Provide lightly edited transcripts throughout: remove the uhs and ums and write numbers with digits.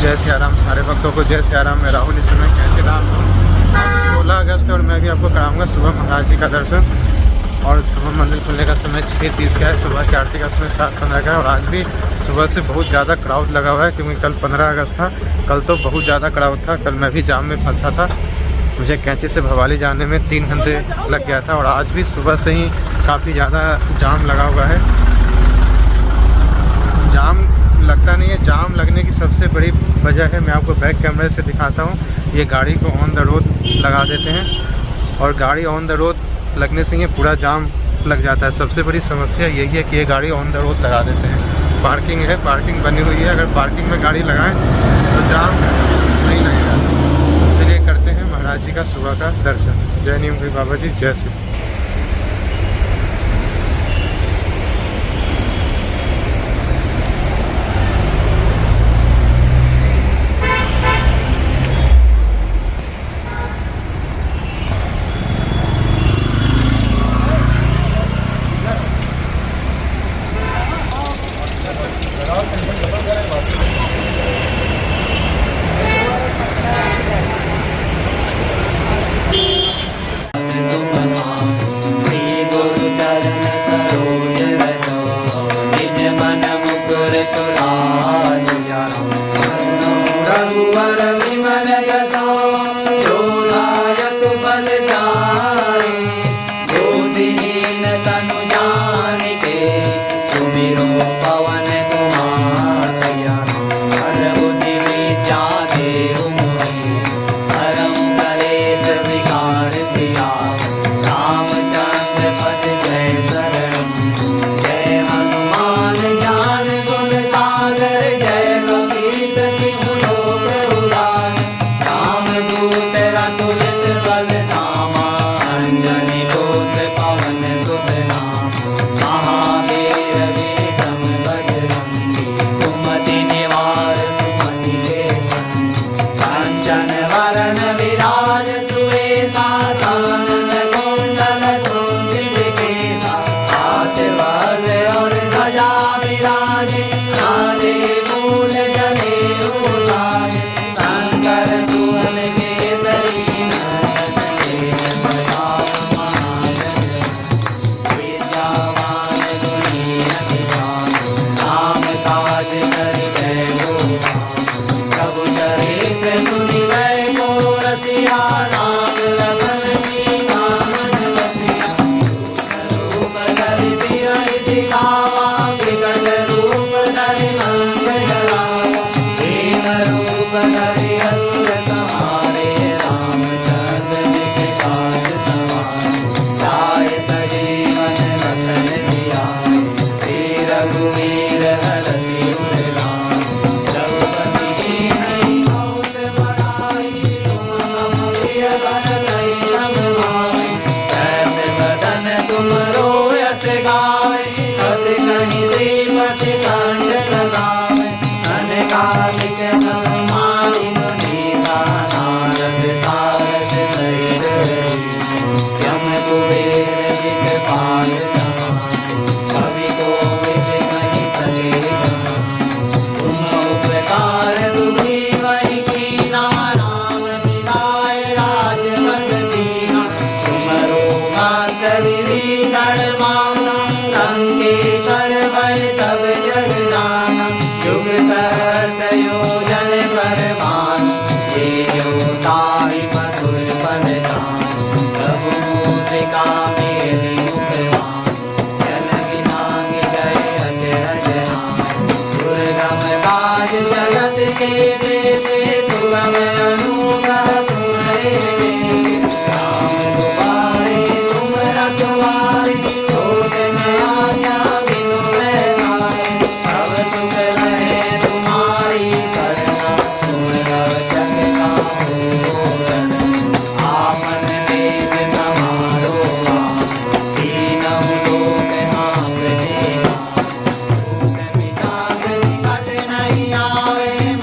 जय सिया राम सारे भक्तों को जय सिया राम। मैं राहुल इस समय कैसे राम 16 अगस्त और मैं भी आपको कराऊंगा सुबह महाराज जी का दर्शन। और सुबह मंदिर खुलने का समय 6:30 का है, सुबह की आरती का समय 7:15 का है। और आज भी सुबह से बहुत ज़्यादा क्राउड लगा हुआ है क्योंकि कल 15 अगस्त था। कल तो बहुत ज़्यादा क्राउड था, कल मैं भी जाम में फंसा था। मुझे कैंची से भवाली जाने में 3 घंटे लग गया था। और आज भी सुबह से ही काफ़ी ज़्यादा जाम लगा हुआ है। जाम लगता नहीं है, जाम लगने की सबसे बड़ी वजह है, मैं आपको बैक कैमरे से दिखाता हूँ। ये गाड़ी को ऑन द रोड लगा देते हैं और गाड़ी ऑन द रोड लगने से ये पूरा जाम लग जाता है। सबसे बड़ी समस्या यही है कि ये गाड़ी ऑन द रोड लगा देते हैं। पार्किंग है, पार्किंग बनी हुई है, अगर पार्किंग में गाड़ी लगाएं तो जाम नहीं लगेगा। चलिए करते हैं महाराज जी का सुबह का दर्शन। जय नीमगिरी बाबा जी, जय श्री।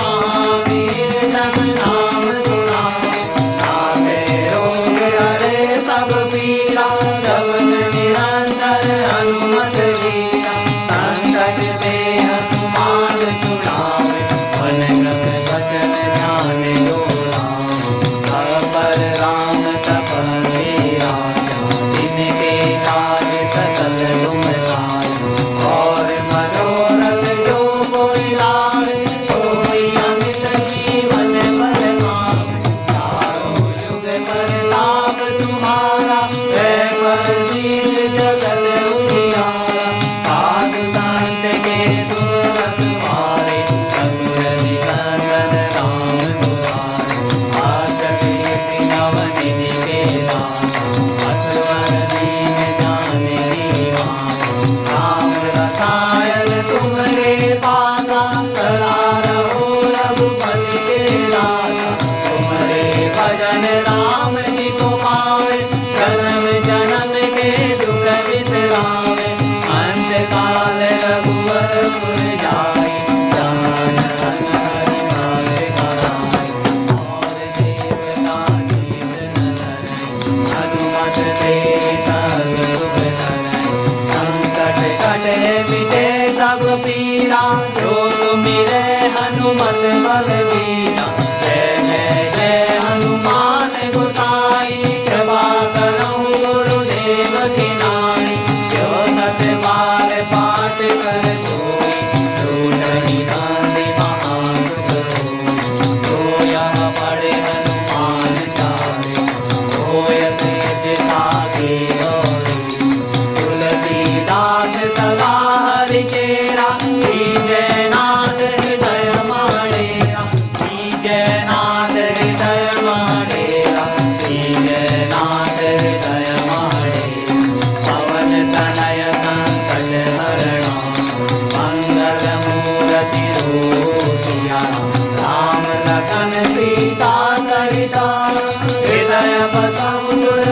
महावीर नाम हनुमत बलवीरा। जय जय हनुमान गोसाई, कृपा करहु गुरुदेव की नाई। जो सत बार पाठ कर जोई, टूटहि नंदि महासुख होई। जो यह पढ़े हनुमान चालीसा, होय सिद्धि साखी गौरी। तुलसीदास सदा हरिचेरा, कीजय नाथ हृदय माडेरा। कीजय नाथ हृदय माडेरा, कीजय नाथ हृदय माडेरा। पवन तनय संकट हरणा, मंगल मूर्ति रूपिया। राम लखन सीता सहिता, हृदय बसहु सुर